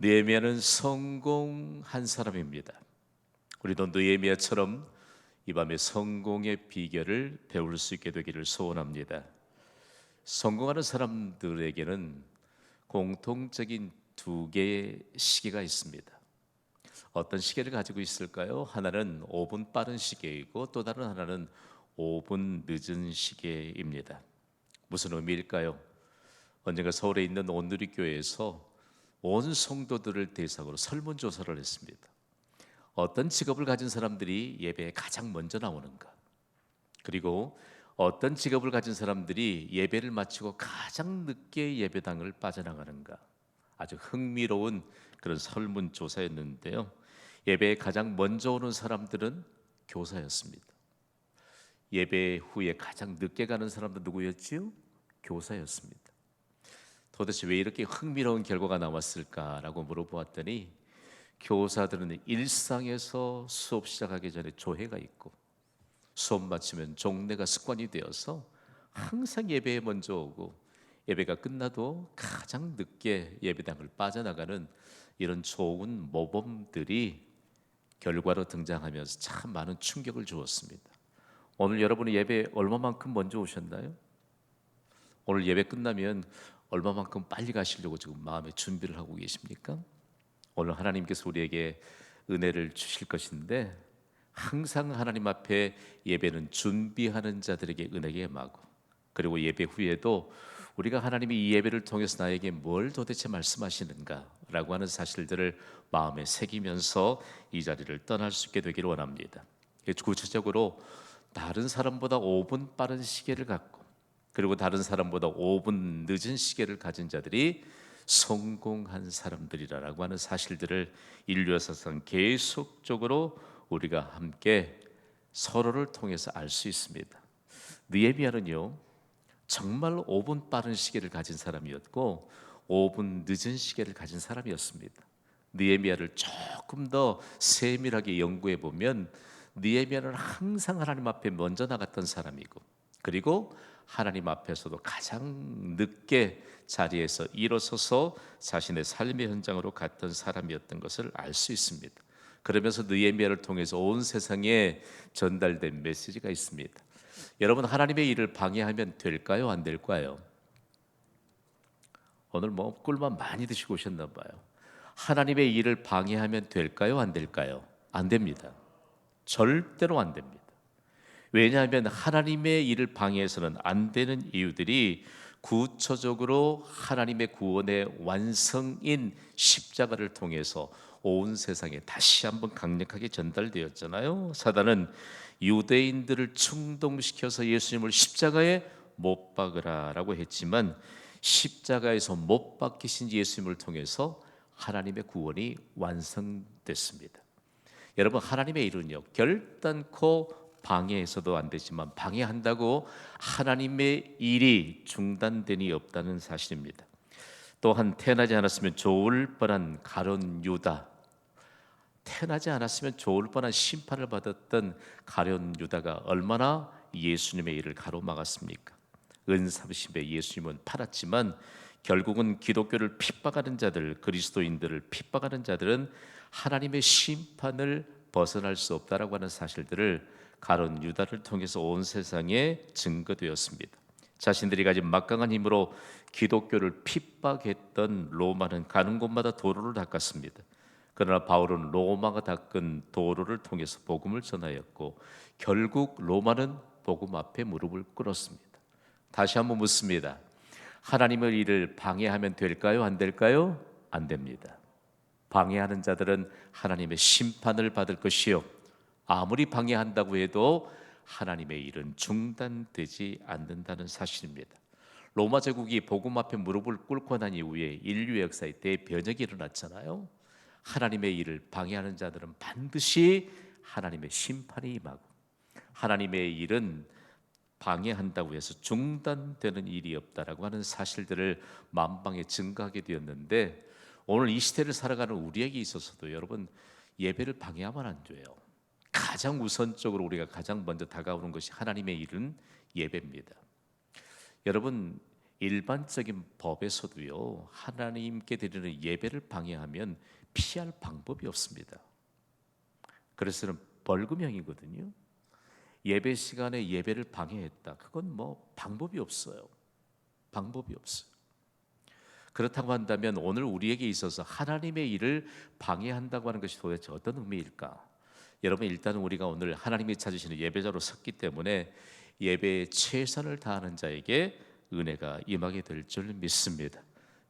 느헤미야는 성공한 사람입니다. 우리도 느헤미야처럼 이 밤에 성공의 비결을 배울 수 있게 되기를 소원합니다. 성공하는 사람들에게는 공통적인 두 개의 시계가 있습니다. 어떤 시계를 가지고 있을까요? 하나는 5분 빠른 시계이고 또 다른 하나는 5분 늦은 시계입니다. 무슨 의미일까요? 언젠가 서울에 있는 온누리교회에서 온 성도들을 대상으로 설문조사를 했습니다. 어떤 직업을 가진 사람들이 예배에 가장 먼저 나오는가? 그리고 어떤 직업을 가진 사람들이 예배를 마치고 가장 늦게 예배당을 빠져나가는가? 아주 흥미로운 그런 설문조사였는데요. 예배에 가장 먼저 오는 사람들은 교사였습니다. 예배 후에 가장 늦게 가는 사람도 누구였지요? 교사였습니다. 도대체 왜 이렇게 흥미로운 결과가 나왔을까라고 물어보았더니 교사들은 일상에서 수업 시작하기 전에 조회가 있고 수업 마치면 종례가 습관이 되어서 항상 예배에 먼저 오고 예배가 끝나도 가장 늦게 예배당을 빠져나가는 이런 좋은 모범들이 결과로 등장하면서 참 많은 충격을 주었습니다. 오늘 여러분이 예배 얼마만큼 먼저 오셨나요? 오늘 예배 끝나면 얼마만큼 빨리 가시려고 지금 마음에 준비를 하고 계십니까? 오늘 하나님께서 우리에게 은혜를 주실 것인데 항상 하나님 앞에 예배는 준비하는 자들에게 은혜가 임하고 그리고 예배 후에도 우리가 하나님이 이 예배를 통해서 나에게 뭘 도대체 말씀하시는가라고 하는 사실들을 마음에 새기면서 이 자리를 떠날 수 있게 되기를 원합니다. 구체적으로 다른 사람보다 5분 빠른 시계를 갖고 그리고 다른 사람보다 5분 늦은 시계를 가진 자들이 성공한 사람들이라고 하는 사실들을 인류 역사상 계속적으로 우리가 함께 서로를 통해서 알 수 있습니다. 느헤미야는요 정말 5분 빠른 시계를 가진 사람이었고 5분 늦은 시계를 가진 사람이었습니다. 느헤미야를 조금 더 세밀하게 연구해 보면 느헤미야는 항상 하나님 앞에 먼저 나갔던 사람이고 그리고 하나님 앞에서도 가장 늦게 자리에서 일어서서 자신의 삶의 현장으로 갔던 사람이었던 것을 알 수 있습니다. 그러면서 느헤미야를 통해서 온 세상에 전달된 메시지가 있습니다. 여러분 하나님의 일을 방해하면 될까요? 안 될까요? 오늘 뭐 꿀만 많이 드시고 오셨나 봐요. 하나님의 일을 방해하면 될까요? 안 될까요? 안 됩니다. 절대로 안 됩니다. 왜냐하면 하나님의 일을 방해해서는 안 되는 이유들이 구체적으로 하나님의 구원의 완성인 십자가를 통해서 온 세상에 다시 한번 강력하게 전달되었잖아요. 사단은 유대인들을 충동시켜서 예수님을 십자가에 못 박으라라고 했지만 십자가에서 못 박히신 예수님을 통해서 하나님의 구원이 완성됐습니다. 여러분 하나님의 일은요 결단코 방해해서도 안 되지만 방해한다고 하나님의 일이 중단됨이 없다는 사실입니다. 또한 태어나지 않았으면 좋을 뻔한 가룟 유다, 태어나지 않았으면 좋을 뻔한 심판을 받았던 가룟 유다가 얼마나 예수님의 일을 가로막았습니까? 은사십에 예수님은 팔았지만 결국은 기독교를 핍박하는 자들, 그리스도인들을 핍박하는 자들은 하나님의 심판을 벗어날 수 없다라고 하는 사실들을 가룟 유다를 통해서 온 세상에 증거되었습니다. 자신들이 가진 막강한 힘으로 기독교를 핍박했던 로마는 가는 곳마다 도로를 닦았습니다. 그러나 바울은 로마가 닦은 도로를 통해서 복음을 전하였고 결국 로마는 복음 앞에 무릎을 꿇었습니다. 다시 한번 묻습니다. 하나님의 일을 방해하면 될까요? 안 될까요? 안 됩니다. 방해하는 자들은 하나님의 심판을 받을 것이요 아무리 방해한다고 해도 하나님의 일은 중단되지 않는다는 사실입니다. 로마 제국이 복음 앞에 무릎을 꿇고 난 이후에 인류 역사에 대변혁이 일어났잖아요. 하나님의 일을 방해하는 자들은 반드시 하나님의 심판이 임하고 하나님의 일은 방해한다고 해서 중단되는 일이 없다라고 하는 사실들을 만방에 증거하게 되었는데 오늘 이 시대를 살아가는 우리에게 있어서도 여러분 예배를 방해하면 안 돼요. 가장 우선적으로 우리가 가장 먼저 다가오는 것이 하나님의 일은 예배입니다. 여러분 일반적인 법에서도요, 하나님께 드리는 예배를 방해하면 피할 방법이 없습니다. 그래서는 벌금형이거든요. 예배 시간에 예배를 방해했다. 그건 뭐 방법이 없어요. 방법이 없어요. 그렇다고 한다면 오늘 우리에게 있어서 하나님의 일을 방해한다고 하는 것이 도대체 어떤 의미일까? 여러분, 일단은 우리가 오늘 하나님이 찾으시는 예배자로 섰기 때문에 예배에 최선을 다하는 자에게 은혜가 임하게 될 줄 믿습니다.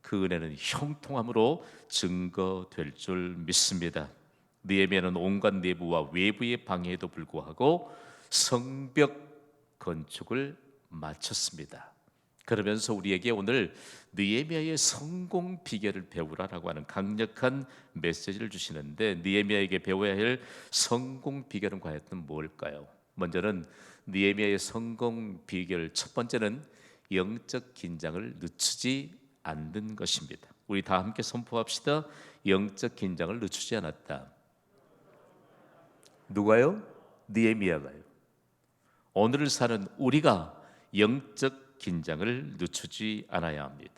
그 은혜는 형통함으로 증거될 줄 믿습니다. 느헤미야는 온갖 내부와 외부의 방해에도 불구하고 성벽 건축을 마쳤습니다. 그러면서 우리에게 오늘 느헤미야의 성공 비결을 배우라라고 하는 강력한 메시지를 주시는데, 느헤미야에게 배워야 할 성공 비결은 과연 뭘까요? 먼저는 느헤미야의 성공 비결 첫 번째는 영적 긴장을 늦추지 않는 것입니다. 우리 다 함께 선포합시다. 영적 긴장을 늦추지 않았다. 누가요? 느헤미야가요. 오늘을 사는 우리가 영적 긴장을 늦추지 않아야 합니다.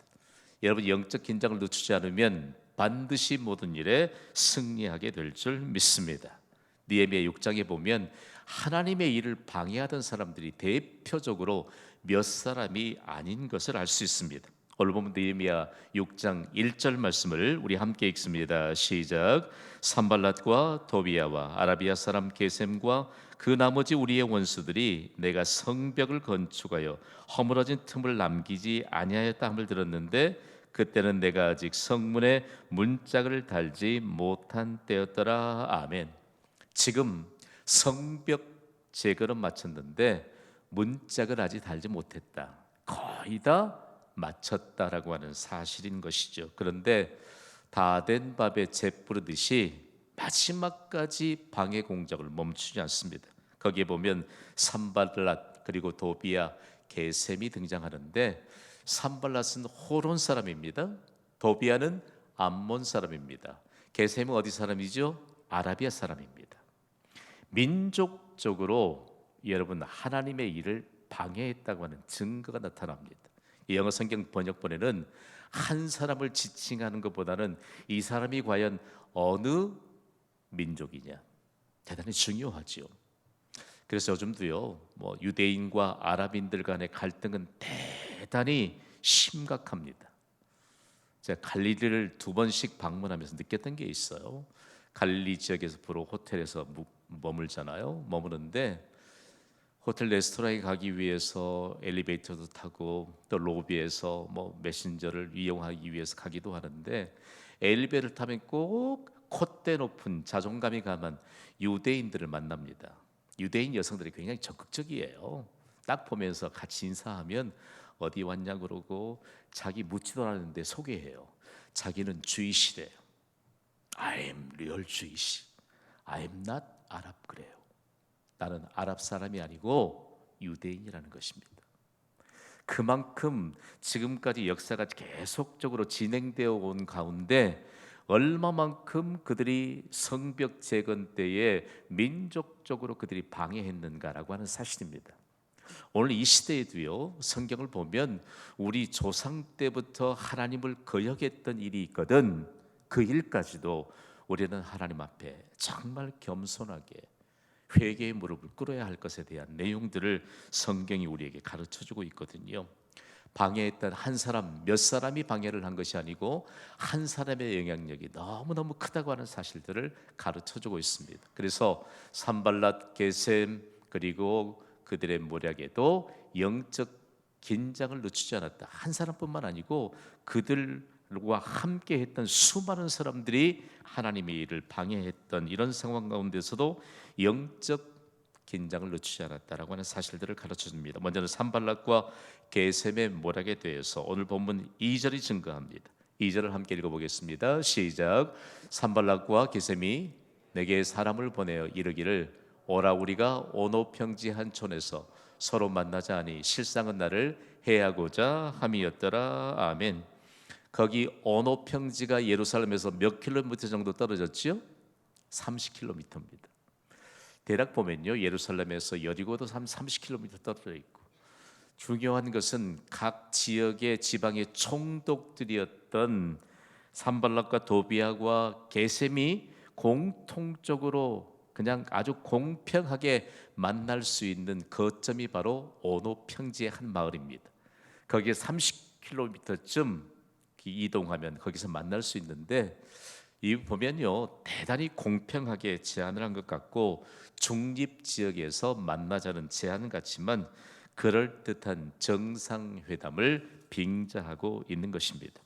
여러분, 영적 긴장을 늦추지 않으면 반드시 모든 일에 승리하게 될 줄 믿습니다. 느헤미야 6장에 보면 하나님의 일을 방해하던 사람들이 대표적으로 몇 사람이 아닌 것을 알 수 있습니다. 오늘 보면 느헤미야 6장 1절 말씀을 우리 함께 읽습니다. 시작. 산발랏과 도비야와 아라비아 사람 게셈과 그 나머지 우리의 원수들이 내가 성벽을 건축하여 허물어진 틈을 남기지 아니하였다 함을 들었는데 그때는 내가 아직 성문에 문짝을 달지 못한 때였더라. 아멘. 지금 성벽 제거는 마쳤는데 문짝을 아직 달지 못했다. 거의 다 마쳤다라고 하는 사실인 것이죠. 그런데 다 된 밥에 재 뿌르듯이 마지막까지 방해 공작을 멈추지 않습니다. 거기에 보면 산발랏 그리고 도비야, 게셈이 등장하는데, 산발랏은 호론 사람입니다. 도비야는 암몬 사람입니다. 게셈은 어디 사람이죠? 아라비아 사람입니다. 민족적으로 여러분 하나님의 일을 방해했다고 하는 증거가 나타납니다. 이 영어 성경 번역본에는 한 사람을 지칭하는 것보다는 이 사람이 과연 어느 민족이냐 대단히 중요하지요. 그래서 요즘도요, 뭐 유대인과 아랍인들 간의 갈등은 대단히 심각합니다. 제가 갈릴리를 2번씩 방문하면서 느꼈던 게 있어요. 갈릴리 지역에서 주로 호텔에서 머물잖아요. 머무는데 호텔 레스토랑에 가기 위해서 엘리베이터도 타고 또 로비에서 뭐 메신저를 이용하기 위해서 가기도 하는데, 엘리베이터를 타면 꼭 콧대 높은 자존감이 강한 유대인들을 만납니다. 유대인 여성들이 굉장히 적극적이에요. 딱 보면서 같이 인사하면 어디 왔냐 그러고 자기 묻지도 않았는데 소개해요. 자기는 주이시래요. I'm real Jewish. I'm not Arab 그래요. 나는 아랍 사람이 아니고 유대인이라는 것입니다. 그만큼 지금까지 역사가 계속적으로 진행되어 온 가운데 얼마만큼 그들이 성벽 재건 때에 민족적으로 그들이 방해했는가라고 하는 사실입니다. 오늘 이 시대에도요, 성경을 보면 우리 조상 때부터 하나님을 거역했던 일이 있거든. 그 일까지도 우리는 하나님 앞에 정말 겸손하게 회개의 무릎을 꿇어야 할 것에 대한 내용들을 성경이 우리에게 가르쳐주고 있거든요. 방해했던 한 사람, 몇 사람이 방해를 한 것이 아니고 한 사람의 영향력이 너무너무 크다고 하는 사실들을 가르쳐주고 있습니다. 그래서 산발랏, 게셈 그리고 그들의 모략에도 영적 긴장을 늦추지 않았다. 한 사람뿐만 아니고 그들과 함께 했던 수많은 사람들이 하나님의 일을 방해했던 이런 상황 가운데서도 영적 긴장을 늦추지 않았다라고 하는 사실들을 가르쳐 줍니다. 먼저는 산발랏과 게셈의 모략에 대해서 오늘 본문 2절이 증거합니다. 2절을 함께 읽어보겠습니다. 시작. 산발랏과 게셈이 내게 사람을 보내어 이르기를 오라 우리가 오노평지한 촌에서 서로 만나자 하니 실상은 나를 해하고자 함이었더라. 아멘. 거기 오노평지가 예루살렘에서 몇 킬로미터 정도 떨어졌지요? 30킬로미터입니다. 대략 보면요, 예루살렘에서 여리고도 30킬로미터 떨어져 있고 중요한 것은 각 지역의 지방의 총독들이었던 산발락과 도비아와 게셈이 공통적으로 그냥 아주 공평하게 만날 수 있는 거점이 바로 오노 평지의 한 마을입니다. 거기에 30km쯤 이동하면 거기서 만날 수 있는데, 이 보면요 대단히 공평하게 제안을 한 것 같고 중립 지역에서 만나자는 제안은 같지만 그럴듯한 정상회담을 빙자하고 있는 것입니다.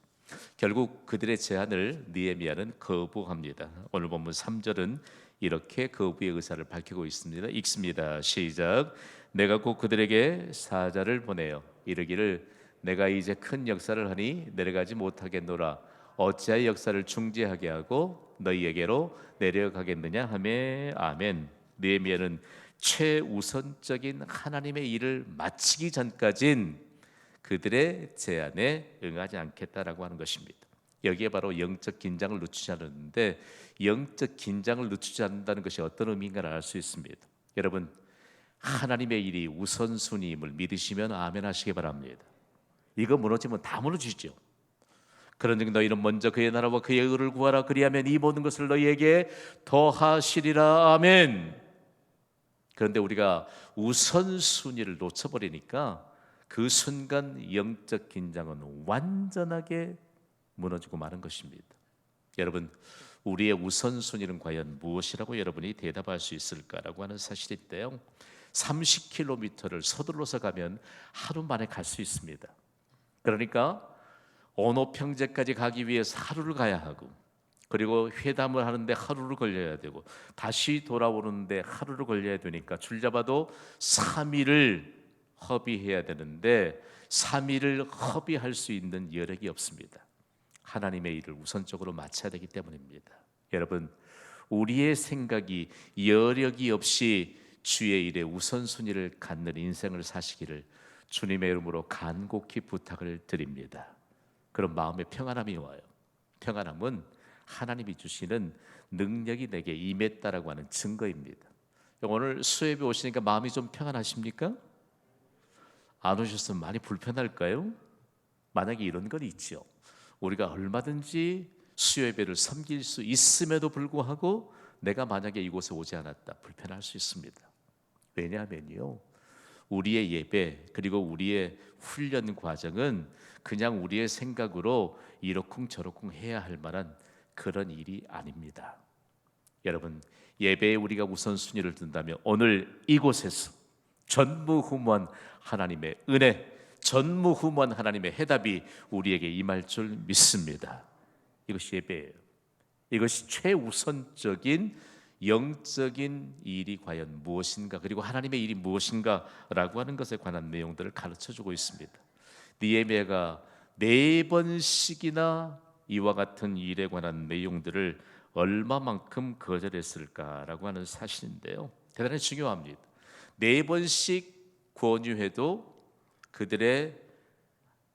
결국 그들의 제안을 느헤미야는 거부합니다. 오늘 본문 3절은 이렇게 거부의 의사를 밝히고 있습니다. 읽습니다. 시작. 내가 곧 그들에게 사자를 보내어 이르기를 내가 이제 큰 역사를 하니 내려가지 못하겠노라. 어찌하여 역사를 중지하게 하고 너희에게로 내려가겠느냐 하매 아멘. 느헤미야는 최우선적인 하나님의 일을 마치기 전까진 그들의 제안에 응하지 않겠다라고 하는 것입니다. 여기에 바로 영적 긴장을 늦추지 않는데, 영적 긴장을 늦추지 않는다는 것이 어떤 의미인가를 알 수 있습니다. 여러분, 하나님의 일이 우선순위임을 믿으시면 아멘 하시기 바랍니다. 이거 무너지면 다 무너지죠. 그런즉 너희는 먼저 그의 나라와 그의 의를 구하라. 그리하면 이 모든 것을 너희에게 더하시리라. 아멘. 그런데 우리가 우선순위를 놓쳐버리니까 그 순간 영적 긴장은 완전하게 무너지고 마는 것입니다. 여러분, 우리의 우선순위는 과연 무엇이라고 여러분이 대답할 수 있을까라고 하는 사실인데요, 30km를 서둘러서 가면 하루 만에 갈 수 있습니다. 그러니까 오노 평제까지 가기 위해서 하루를 가야 하고, 그리고 회담을 하는데 하루를 걸려야 되고, 다시 돌아오는데 하루를 걸려야 되니까 줄잡아도 3일을 허비해야 되는데 3일을 허비할 수 있는 여력이 없습니다. 하나님의 일을 우선적으로 마쳐야 되기 때문입니다. 여러분, 우리의 생각이 여력이 없이 주의 일에 우선순위를 갖는 인생을 사시기를 주님의 이름으로 간곡히 부탁을 드립니다. 그런 마음의 평안함이 와요. 평안함은 하나님이 주시는 능력이 내게 임했다라고 하는 증거입니다. 오늘 수협에 오시니까 마음이 좀 평안하십니까? 안 오셨으면 많이 불편할까요? 만약에 이런 건 있죠. 우리가 얼마든지 수요예배를 섬길 수 있음에도 불구하고 내가 만약에 이곳에 오지 않았다, 불편할 수 있습니다. 왜냐하면요, 우리의 예배 그리고 우리의 훈련 과정은 그냥 우리의 생각으로 이러쿵저러쿵 해야 할 만한 그런 일이 아닙니다. 여러분, 예배에 우리가 우선순위를 둔다면 오늘 이곳에서 전무후무한 하나님의 은혜, 전무후무한 하나님의 해답이 우리에게 임할 줄 믿습니다. 이것이 예배예요. 이것이 최우선적인 영적인 일이 과연 무엇인가, 그리고 하나님의 일이 무엇인가라고 하는 것에 관한 내용들을 가르쳐주고 있습니다. 느헤미야가 4번씩이나 이와 같은 일에 관한 내용들을 얼마만큼 거절했을까라고 하는 사실인데요, 대단히 중요합니다. 4번씩 권유해도 그들의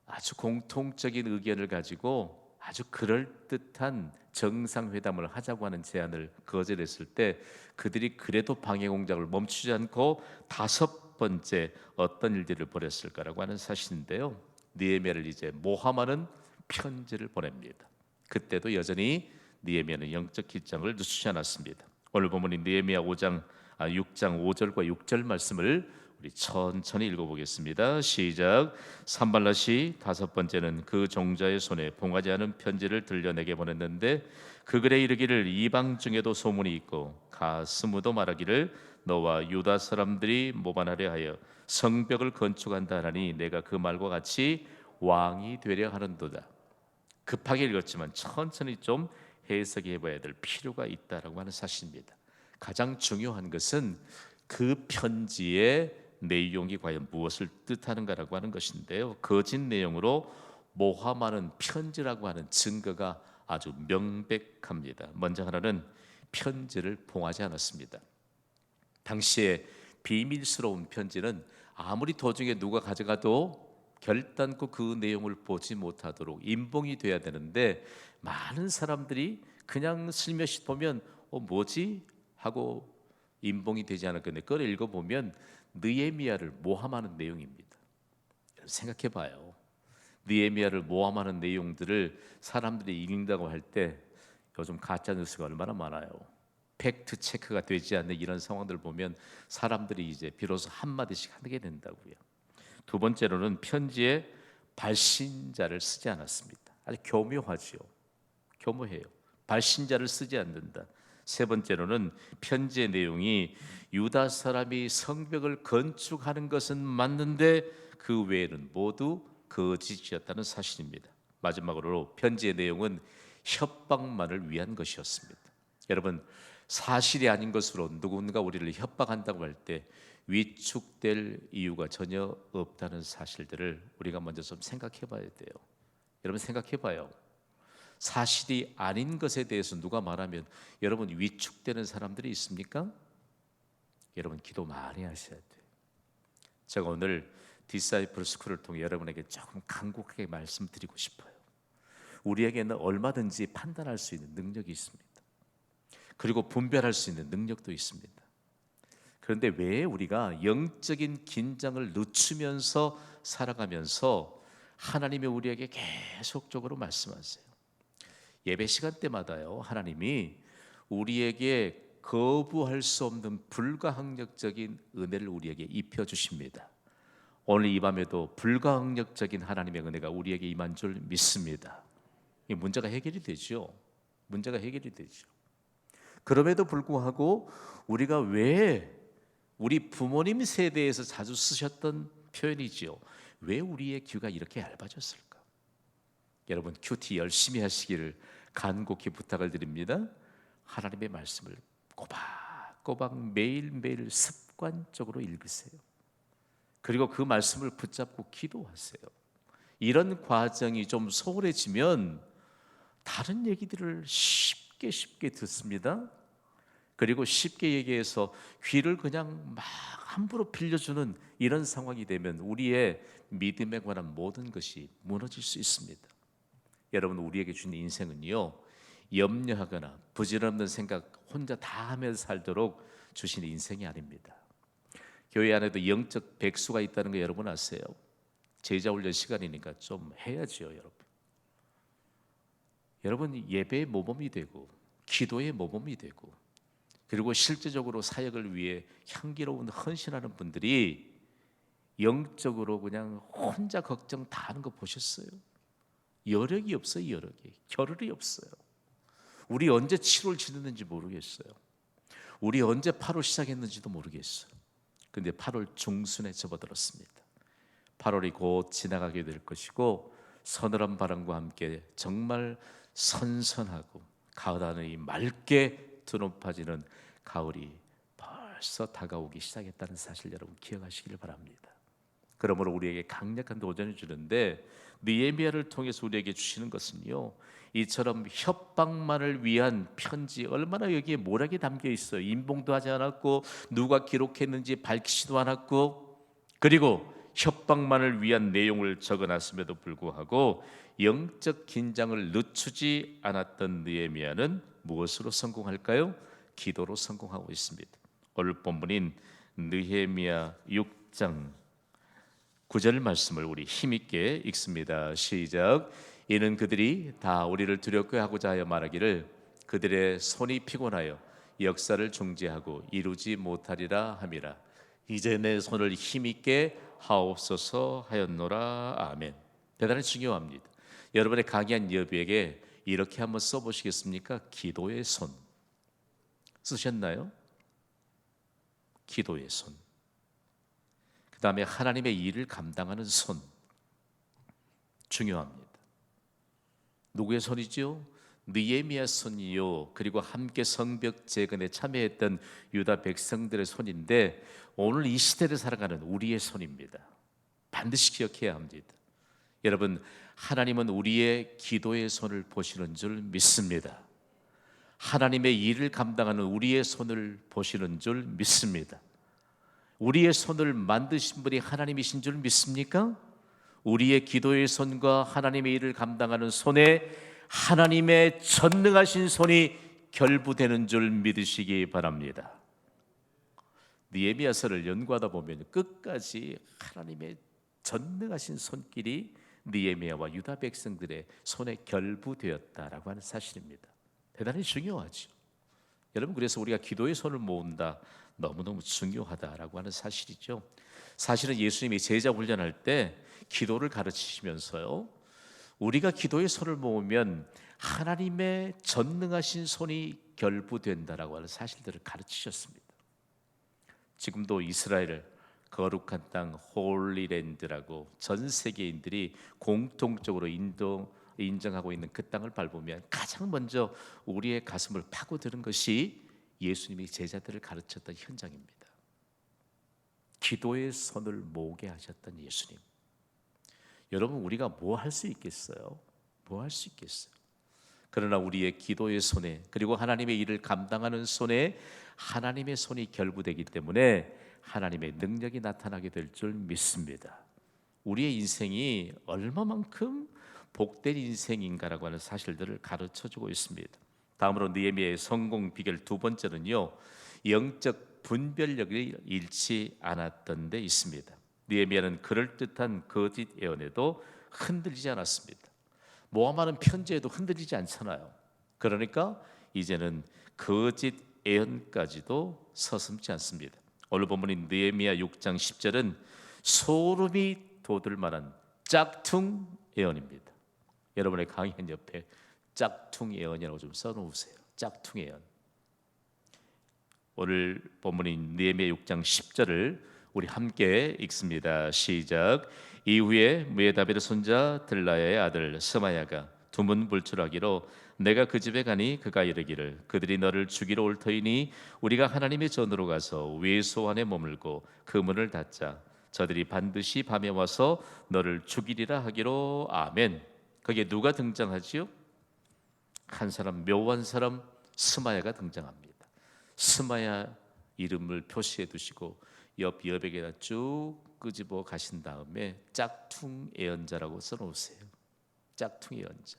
아주 공통적인 의견을 가지고 아주 그럴듯한 정상회담을 하자고 하는 제안을 거절했을 때 그들이 그래도 방해 공작을 멈추지 않고 5번째 어떤 일들을 벌였을까라고 하는 사실인데요, 느헤미야를 이제 모함하는 편지를 보냅니다. 그때도 여전히 느헤미야는 영적 긴장을 늦추지 않았습니다. 오늘 본문인 느헤미야 6장 5절과 6절 말씀을 우리 천천히 읽어보겠습니다. 시작. 산발랏이 5번째는 그 종자의 손에 봉하지 않은 편지를 들려 내게 보냈는데 그 글에 이르기를 이방 중에도 소문이 있고 가스무도 말하기를 너와 유다 사람들이 모반하려 하여 성벽을 건축한다 하니 내가 그 말과 같이 왕이 되려 하는도다. 급하게 읽었지만 천천히 좀 해석해 봐야 될 필요가 있다라고 하는 사실입니다. 가장 중요한 것은 그 편지의 내용이 과연 무엇을 뜻하는가라고 하는 것인데요, 거짓 내용으로 모함하는 편지라고 하는 증거가 아주 명백합니다. 먼저 하나는 편지를 봉하지 않았습니다. 당시에 비밀스러운 편지는 아무리 도중에 누가 가져가도 결단코 그 내용을 보지 못하도록 임봉이 돼야 되는데, 많은 사람들이 그냥 슬며시 보면 뭐지? 하고 임봉이 되지 않았겠네. 그걸 읽어보면 느헤미야를 모함하는 내용입니다. 생각해 봐요. 느헤미야를 모함하는 내용들을 사람들이 읽는다고 할 때 요즘 가짜 뉴스가 얼마나 많아요. 팩트 체크가 되지 않는 이런 상황들을 보면 사람들이 이제 비로소 한마디씩 하게 된다고요. 두 번째로는 편지에 발신자를 쓰지 않았습니다. 아주 교묘하죠. 교묘해요. 발신자를 쓰지 않는다. 세 번째로는 편지의 내용이 유다 사람이 성벽을 건축하는 것은 맞는데 그 외에는 모두 거짓이었다는 사실입니다. 마지막으로 편지의 내용은 협박만을 위한 것이었습니다. 여러분, 사실이 아닌 것으로 누군가 우리를 협박한다고 할 때 위축될 이유가 전혀 없다는 사실들을 우리가 먼저 좀 생각해 봐야 돼요. 여러분, 생각해 봐요. 사실이 아닌 것에 대해서 누가 말하면 여러분 위축되는 사람들이 있습니까? 여러분 기도 많이 하셔야 돼요. 제가 오늘 디사이플 스쿨을 통해 여러분에게 조금 간곡하게 말씀드리고 싶어요. 우리에게는 얼마든지 판단할 수 있는 능력이 있습니다. 그리고 분별할 수 있는 능력도 있습니다. 그런데 왜 우리가 영적인 긴장을 늦추면서 살아가면서 하나님이 우리에게 계속적으로 말씀하세요. 예배 시간 때마다요, 하나님이 우리에게 거부할 수 없는 불가항력적인 은혜를 우리에게 입혀 주십니다. 오늘 이 밤에도 불가항력적인 하나님의 은혜가 우리에게 임한 줄 믿습니다. 이 문제가 해결이 되죠. 문제가 해결이 되죠. 그럼에도 불구하고 우리가 왜 우리 부모님 세대에서 자주 쓰셨던 표현이지요. 왜 우리의 귀가 이렇게 얇아졌을까? 여러분 큐티 열심히 하시기를 간곡히 부탁을 드립니다. 하나님의 말씀을 꼬박꼬박 매일매일 습관적으로 읽으세요. 그리고 그 말씀을 붙잡고 기도하세요. 이런 과정이 좀 소홀해지면 다른 얘기들을 쉽게 듣습니다. 그리고 쉽게 얘기해서 귀를 그냥 막 함부로 빌려주는 이런 상황이 되면 우리의 믿음에 관한 모든 것이 무너질 수 있습니다. 여러분 우리에게 주신 인생은요, 염려하거나 부질없는 생각 혼자 다 하면서 살도록 주신 인생이 아닙니다. 교회 안에도 영적 백수가 있다는 거 여러분 아세요? 제자 훈련 시간이니까 좀 해야죠. 여러분 예배의 모범이 되고 기도의 모범이 되고 그리고 실제적으로 사역을 위해 향기로운 헌신하는 분들이 영적으로 그냥 혼자 걱정 다 하는 거 보셨어요? 여력이 없어요. 여력이 겨를이 없어요. 우리 언제 7월 지냈는지 모르겠어요. 우리 언제 8월 시작했는지도 모르겠어요. 근데 8월 중순에 접어들었습니다. 8월이 곧 지나가게 될 것이고 서늘한 바람과 함께 정말 선선하고 가을 하늘이 맑게 드높아지는 가을이 벌써 다가오기 시작했다는 사실 여러분 기억하시길 바랍니다. 그러므로 우리에게 강력한 도전을 주는데 느헤미야를 통해서 우리에게 주시는 것은요, 이처럼 협박만을 위한 편지, 얼마나 여기에 모략이 담겨 있어요. 인봉도 하지 않았고 누가 기록했는지 밝히지도 않았고, 그리고 협박만을 위한 내용을 적어놨음에도 불구하고 영적 긴장을 늦추지 않았던 느헤미야는 무엇으로 성공할까요? 기도로 성공하고 있습니다. 오늘 본문인 느헤미야 6장 9절 말씀을 우리 힘있게 읽습니다. 시작. 이는 그들이 다 우리를 두렵게 하고자 하여 말하기를 그들의 손이 피곤하여 역사를 중지하고 이루지 못하리라 함이라. 이제 내 손을 힘있게 하옵소서 하였노라. 아멘. 대단히 중요합니다. 여러분의 강의한 여비에게 이렇게 한번 써보시겠습니까? 기도의 손 쓰셨나요? 기도의 손. 그 다음에 하나님의 일을 감당하는 손 중요합니다. 누구의 손이죠? 느헤미야 손이요. 그리고 함께 성벽 재건에 참여했던 유다 백성들의 손인데 오늘 이 시대를 살아가는 우리의 손입니다. 반드시 기억해야 합니다. 여러분 하나님은 우리의 기도의 손을 보시는 줄 믿습니다. 하나님의 일을 감당하는 우리의 손을 보시는 줄 믿습니다. 우리의 손을 만드신 분이 하나님이신 줄 믿습니까? 우리의 기도의 손과 하나님의 일을 감당하는 손에 하나님의 전능하신 손이 결부되는 줄 믿으시기 바랍니다. 느헤미야서를 연구하다 보면 끝까지 하나님의 전능하신 손길이 느헤미야와 유다 백성들의 손에 결부되었다라고 하는 사실입니다. 대단히 중요하죠. 여러분, 그래서 우리가 기도의 손을 모은다, 너무너무 중요하다라고 하는 사실이죠. 사실은 예수님이 제자 훈련할 때 기도를 가르치시면서요, 우리가 기도의 손을 모으면 하나님의 전능하신 손이 결부된다라고 하는 사실들을 가르치셨습니다. 지금도 이스라엘 거룩한 땅 홀리랜드라고 전 세계인들이 공통적으로 인정하고 있는 그 땅을 밟으면 가장 먼저 우리의 가슴을 파고드는 것이 예수님이 제자들을 가르쳤던 현장입니다. 기도의 손을 모으게 하셨던 예수님. 여러분, 우리가 뭐 할 수 있겠어요? 뭐 할 수 있겠어요? 그러나 우리의 기도의 손에, 그리고 하나님의 일을 감당하는 손에 하나님의 손이 결부되기 때문에 하나님의 능력이 나타나게 될 줄 믿습니다. 우리의 인생이 얼마만큼 복된 인생인가라고 하는 사실들을 가르쳐주고 있습니다. 다음으로 느헤미야의 성공 비결 두 번째는요, 영적 분별력을 잃지 않았던 데 있습니다. 느헤미야는 그럴듯한 거짓 예언에도 흔들리지 않았습니다. 모함하는 편지에도 흔들리지 않잖아요. 그러니까 이제는 거짓 예언까지도 서슴지 않습니다. 오늘 본문인 느헤미야 6장 10절은 소름이 돋을 만한 짝퉁 예언입니다. 여러분의 강연 옆에 짝퉁 예언이라고 좀 써놓으세요. 짝퉁 예언. 오늘 본문인 느헤미야 6장 10절을 우리 함께 읽습니다. 시작. 이후에 무에다벨의 손자 들라야의 아들 스마야가 두문불출하기로 내가 그 집에 가니 그가 이르기를 그들이 너를 죽이러 올 터이니 우리가 하나님의 전으로 가서 외소 안에 머물고 그 문을 닫자. 저들이 반드시 밤에 와서 너를 죽이리라 하기로. 아멘. 거기에 누가 등장하지요? 한 사람, 묘한 사람 스마야가 등장합니다. 스마야 이름을 표시해 두시고 옆 여백에다 쭉 끄집어 가신 다음에 짝퉁 예언자라고 써놓으세요. 짝퉁 예언자.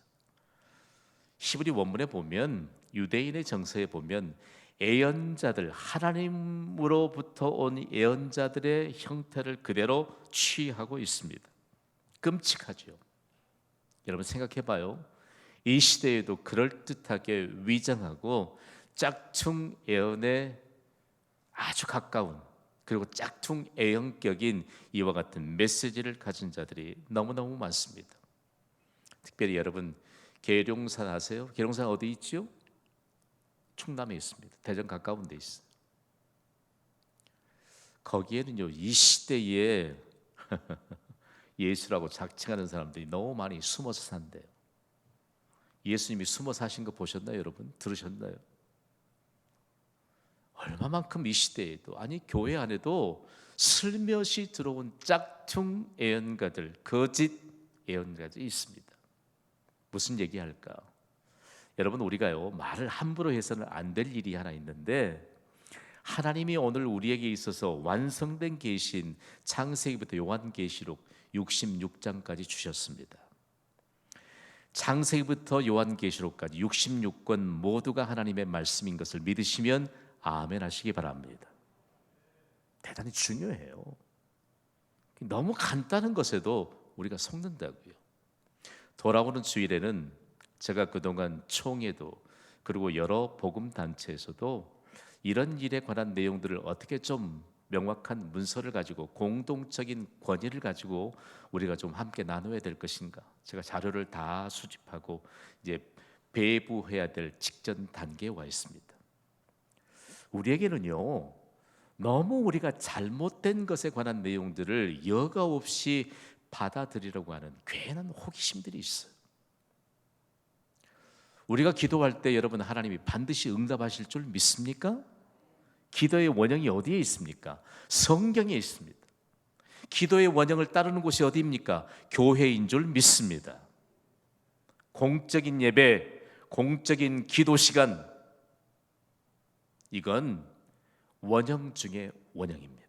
히브리 원문에 보면, 유대인의 정서에 보면 예언자들, 하나님으로부터 온 예언자들의 형태를 그대로 취하고 있습니다. 끔찍하죠. 여러분 생각해봐요. 이 시대에도 그럴듯하게 위장하고 짝퉁 예언에 아주 가까운, 그리고 짝퉁 예언격인 이와 같은 메시지를 가진 자들이 너무너무 많습니다. 특별히 여러분 계룡산 아세요? 계룡산 어디 있죠? 충남에 있습니다. 대전 가까운 데 있어요. 거기에는요, 이 시대에 예수라고 자칭하는 사람들이 너무 많이 숨어서 산대요. 예수님이 숨어 사신 거 보셨나요, 여러분? 들으셨나요? 얼마만큼 이 시대에도, 아니 교회 안에도 슬며시 들어온 짝퉁 예언가들, 거짓 예언가들이 있습니다. 무슨 얘기할까? 여러분, 우리가요 말을 함부로 해서는 안 될 일이 하나 있는데, 하나님이 오늘 우리에게 있어서 완성된 계시인 창세기부터 요한계시록 66장까지 주셨습니다. 창세기부터 요한계시록까지 66권 모두가 하나님의 말씀인 것을 믿으시면 아멘 하시기 바랍니다. 대단히 중요해요. 너무 간단한 것에도 우리가 속는다고요. 돌아오는 주일에는 제가 그동안 총회도 그리고 여러 복음단체에서도 이런 일에 관한 내용들을 어떻게 좀 명확한 문서를 가지고 공동적인 권위를 가지고 우리가 좀 함께 나눠야 될 것인가, 제가 자료를 다 수집하고 이제 배부해야 될 직전 단계에 와 있습니다. 우리에게는요 너무 우리가 잘못된 것에 관한 내용들을 여과 없이 받아들이려고 하는 괜한 호기심들이 있어요. 우리가 기도할 때 여러분, 하나님이 반드시 응답하실 줄 믿습니까? 기도의 원형이 어디에 있습니까? 성경에 있습니다. 기도의 원형을 따르는 곳이 어디입니까? 교회인 줄 믿습니다. 공적인 예배, 공적인 기도 시간, 이건 원형 중에 원형입니다.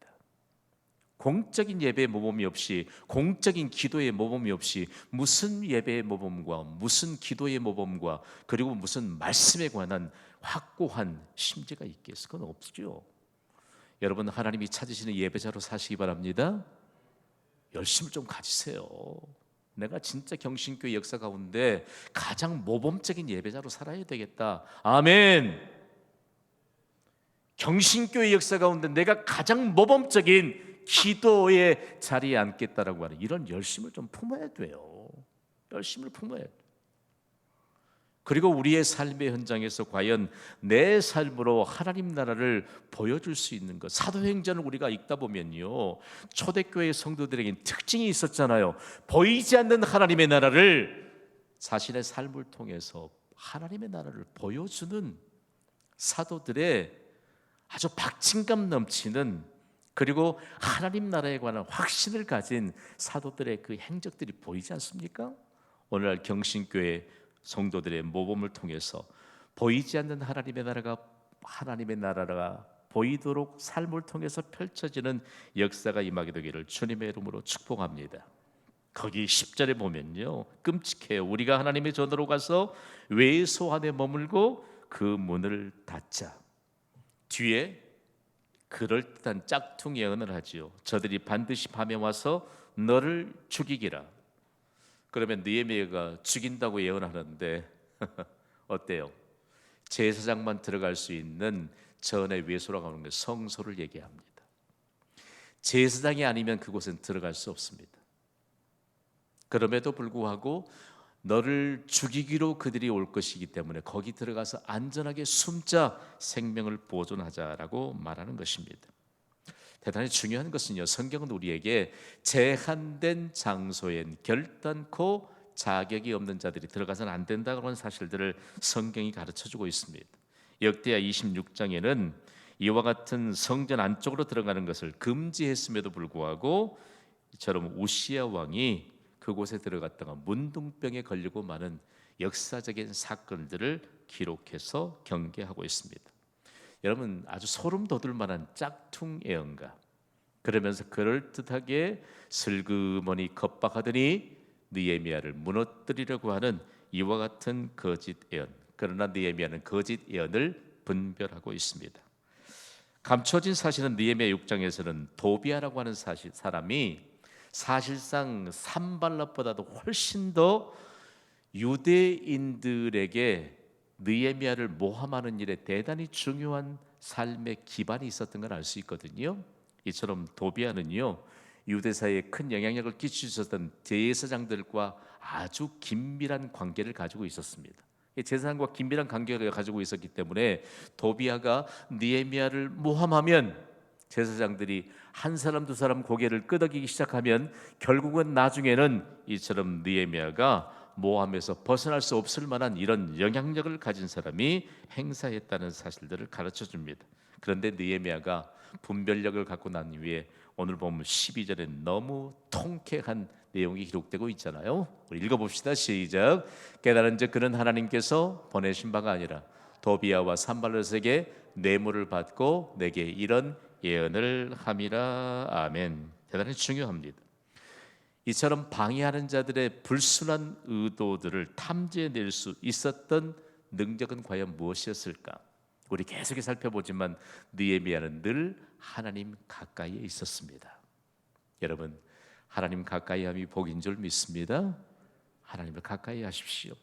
공적인 예배의 모범이 없이, 공적인 기도의 모범이 없이 무슨 예배의 모범과 무슨 기도의 모범과 그리고 무슨 말씀에 관한 확고한 심지가 있겠어? 그건 없죠. 여러분, 하나님이 찾으시는 예배자로 사시기 바랍니다. 열심을 좀 가지세요. 내가 진짜 경신교회 역사 가운데 가장 모범적인 예배자로 살아야 되겠다. 아멘. 경신교회 역사 가운데 내가 가장 모범적인 기도의 자리에 앉겠다라고 하는 이런 열심을 좀 품어야 돼요. 열심을 품어야 돼요. 그리고 우리의 삶의 현장에서 과연 내 삶으로 하나님 나라를 보여줄 수 있는 것. 사도행전을 우리가 읽다 보면요, 초대교회 성도들에겐 특징이 있었잖아요. 보이지 않는 하나님의 나라를 자신의 삶을 통해서 하나님의 나라를 보여주는 사도들의 아주 박진감 넘치는, 그리고 하나님 나라에 관한 확신을 가진 사도들의 그 행적들이 보이지 않습니까? 오늘날 경신교회 성도들의 모범을 통해서 보이지 않는 하나님의 나라가 보이도록 삶을 통해서 펼쳐지는 역사가 임하게 되기를 주님의 이름으로 축복합니다. 거기 10절에 보면요, 끔찍해요. 우리가 하나님의 전으로 가서 외소 안에 머물고 그 문을 닫자. 뒤에 그럴듯한 짝퉁 예언을 하지요. 저들이 반드시 밤에 와서 너를 죽이기라. 그러면 느헤미야가 죽인다고 예언하는데 어때요? 제사장만 들어갈 수 있는 전의 외소라고 하는 게 성소를 얘기합니다. 제사장이 아니면 그곳엔 들어갈 수 없습니다. 그럼에도 불구하고 너를 죽이기로 그들이 올 것이기 때문에 거기 들어가서 안전하게 숨자, 생명을 보존하자라고 말하는 것입니다. 대단히 중요한 것은요, 성경은 우리에게 제한된 장소엔 결단코 자격이 없는 자들이 들어가서는 안 된다고 하는 사실들을 성경이 가르쳐주고 있습니다. 역대하 26장에는 이와 같은 성전 안쪽으로 들어가는 것을 금지했음에도 불구하고 이처럼 우시야 왕이 그곳에 들어갔다가 문둥병에 걸리고 마는 역사적인 사건들을 기록해서 경계하고 있습니다. 여러분, 아주 소름 돋을 만한 짝퉁 예언가, 그러면서 그럴듯하게 슬그머니 겁박하더니 느헤미야를 무너뜨리려고 하는 이와 같은 거짓 예언. 그러나 느헤미야는 거짓 예언을 분별하고 있습니다. 감춰진 사실은 느헤미야 6장에서는 도비아라고 하는 사람이 사실상 산발랏보다도 훨씬 더 유대인들에게 느헤미야를 모함하는 일에 대단히 중요한 삶의 기반이 있었던 걸 알 수 있거든요. 이처럼 도비아는요, 유대사에 큰 영향력을 끼치셨던 제사장들과 아주 긴밀한 관계를 가지고 있었습니다. 제사장과 긴밀한 관계를 가지고 있었기 때문에 도비아가 느헤미야를 모함하면 제사장들이 한 사람 두 사람 고개를 끄덕이기 시작하면 결국은 나중에는 이처럼 느헤미야가 모함에서 벗어날 수 없을 만한 이런 영향력을 가진 사람이 행사했다는 사실들을 가르쳐 줍니다. 그런데 느헤미야가 분별력을 갖고 난 이후에 오늘 보면 12절에 너무 통쾌한 내용이 기록되고 있잖아요. 우리 읽어봅시다. 시작. 깨달은즉 그는 하나님께서 보내신 바가 아니라 도비아와 산발롯에게 뇌물을 받고 내게 이런 예언을 함이라. 아멘. 대단히 중요합니다. 이처럼 방해하는 자들의 불순한 의도들을 탐지해낼 수 있었던 능력은 과연 무엇이었을까? 우리 계속 살펴보지만 느헤미야는 늘 하나님 가까이에 있었습니다. 여러분, 하나님 가까이함이 복인 줄 믿습니다. 하나님을 가까이 하십시오.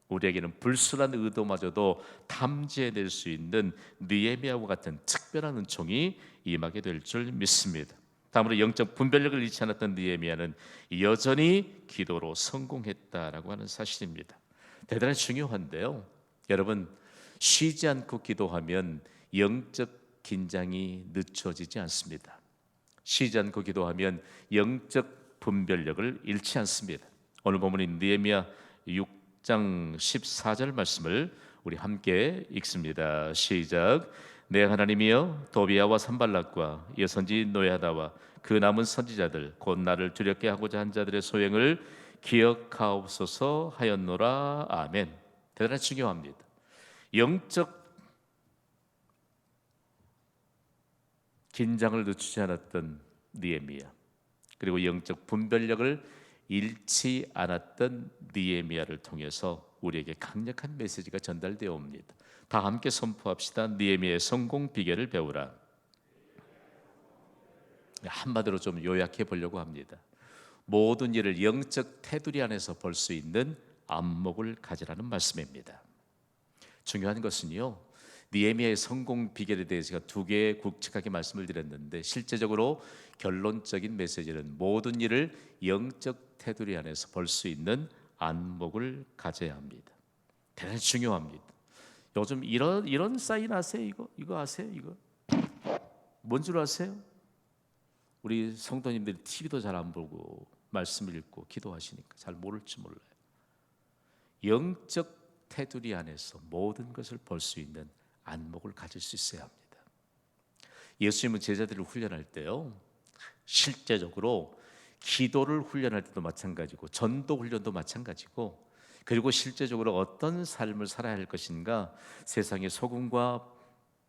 우리에게는 불순한 의도마저도 탐지해낼 수 있는 느헤미야와 같은 특별한 은총이 임하게 될 줄 믿습니다. 다음으로 영적 분별력을 잃지 않았던 느헤미야는 여전히 기도로 성공했다라고 하는 사실입니다. 대단히 중요한데요, 여러분, 쉬지 않고 기도하면 영적 긴장이 늦춰지지 않습니다. 쉬지 않고 기도하면 영적 분별력을 잃지 않습니다. 오늘 본문인 느헤미야 6장 14절 말씀을 우리 함께 읽습니다. 시작. 내 하나님이여 도비아와 산발락과 여선지 노야다와 그 남은 선지자들 곧 나를 두렵게 하고자 한 자들의 소행을 기억하옵소서 하였노라. 아멘. 대단히 중요합니다. 영적 긴장을 늦추지 않았던 느헤미야, 그리고 영적 분별력을 잃지 않았던 느헤미야를 통해서 우리에게 강력한 메시지가 전달되어 옵니다. 다 함께 선포합시다. 느헤미야의 성공 비결을 배우라. 한마디로 좀 요약해 보려고 합니다. 모든 일을 영적 테두리 안에서 볼 수 있는 안목을 가지라는 말씀입니다. 중요한 것은요, 느헤미야의 성공 비결에 대해서 제가 두 개 굵직하게 말씀을 드렸는데, 실제적으로 결론적인 메시지는 모든 일을 영적 테두리 안에서 볼 수 있는 안목을 가져야 합니다. 대단히 중요합니다. 요즘 이런 사인 아세요? 이거 아세요? 이거 뭔 줄 아세요? 우리 성도님들이 TV도 잘 안 보고 말씀 읽고 기도하시니까 잘 모를지 몰라요. 영적 테두리 안에서 모든 것을 볼 수 있는 안목을 가질 수 있어야 합니다. 예수님은 제자들을 훈련할 때요, 실제적으로 기도를 훈련할 때도 마찬가지고 전도 훈련도 마찬가지고, 그리고 실제적으로 어떤 삶을 살아야 할 것인가, 세상의 소금과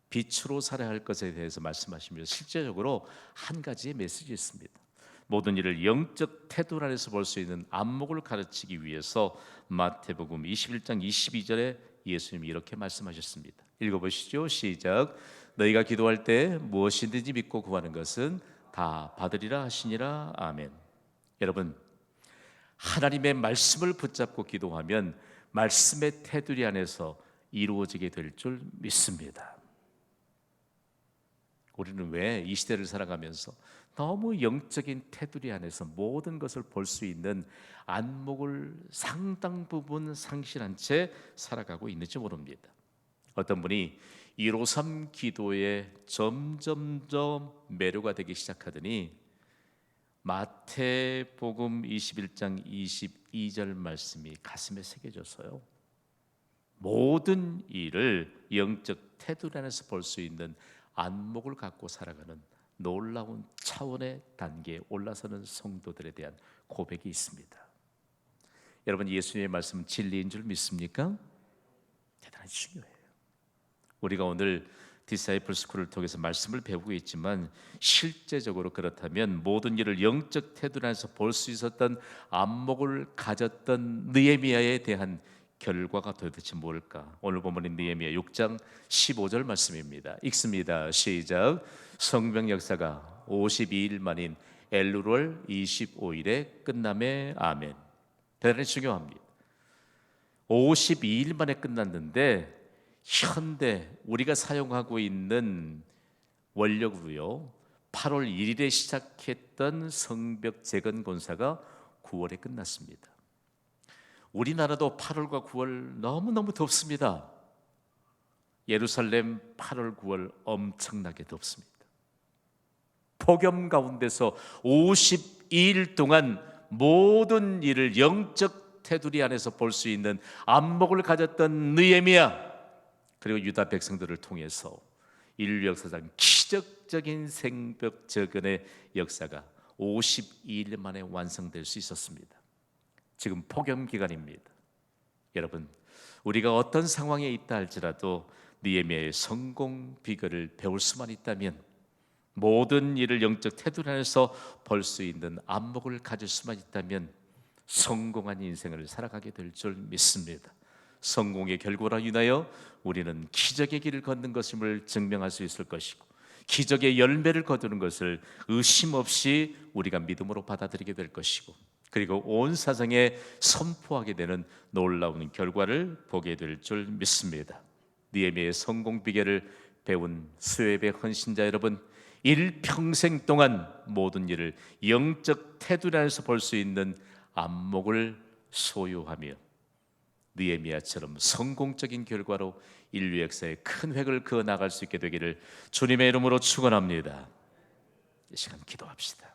빛으로 살아야 할 것에 대해서 말씀하시면서 실제적으로 한 가지의 메시지 있습니다. 모든 일을 영적 태도 안에서 볼 수 있는 안목을 가르치기 위해서 마태복음 21장 22절에 예수님이 이렇게 말씀하셨습니다. 읽어보시죠. 시작. 너희가 기도할 때 무엇이든지 믿고 구하는 것은 다 받으리라 하시니라. 아멘. 여러분, 하나님의 말씀을 붙잡고 기도하면 말씀의 테두리 안에서 이루어지게 될 줄 믿습니다. 우리는 왜 이 시대를 살아가면서 너무 영적인 테두리 안에서 모든 것을 볼 수 있는 안목을 상당 부분 상실한 채 살아가고 있는지 모릅니다. 어떤 분이 153 기도에 점점점 매료가 되기 시작하더니 마태복음 21장 22절 말씀이 가슴에 새겨져서요, 모든 일을 영적 테두리 안에서 볼 수 있는 안목을 갖고 살아가는 놀라운 차원의 단계에 올라서는 성도들에 대한 고백이 있습니다. 여러분, 예수님의 말씀은 진리인 줄 믿습니까? 대단히 중요해요. 우리가 오늘 디사이플 스쿨을 통해서 말씀을 배우고 있지만, 실제적으로 그렇다면 모든 일을 영적 테두리 안에서 볼 수 있었던 안목을 가졌던 느헤미야에 대한 결과가 도대체 뭘까? 오늘 본문인 느헤미야 6장 15절 말씀입니다. 읽습니다. 시작. 성벽 역사가 52일 만인 엘루월 25일에 끝남에. 아멘. 대단히 중요합니다. 52일 만에 끝났는데 현대 우리가 사용하고 있는 원력으로요, 8월 1일에 시작했던 성벽 재건 공사가 9월에 끝났습니다. 우리나라도 8월과 9월 너무너무 덥습니다. 예루살렘 8월 9월 엄청나게 덥습니다. 폭염 가운데서 52일 동안 모든 일을 영적 테두리 안에서 볼 수 있는 안목을 가졌던 느헤미야, 그리고 유다 백성들을 통해서 인류 역사상 기적적인 성벽 재건의 역사가 52일 만에 완성될 수 있었습니다. 지금 폭염 기간입니다. 여러분, 우리가 어떤 상황에 있다 할지라도 느헤미야의 성공 비결을 배울 수만 있다면, 모든 일을 영적 테두리 안에서 볼 수 있는 안목을 가질 수만 있다면 성공한 인생을 살아가게 될 줄 믿습니다. 성공의 결과로 인하여 우리는 기적의 길을 걷는 것임을 증명할 수 있을 것이고, 기적의 열매를 거두는 것을 의심 없이 우리가 믿음으로 받아들이게 될 것이고, 그리고 온 세상에 선포하게 되는 놀라운 결과를 보게 될 줄 믿습니다. 느헤미야의 성공 비결을 배운 수협의 헌신자 여러분, 일평생 동안 모든 일을 영적 테두리 안에서 볼 수 있는 안목을 소유하며 느헤미야처럼 성공적인 결과로 인류 역사에 큰 획을 그어 나갈 수 있게 되기를 주님의 이름으로 축원합니다. 이 시간 기도합시다.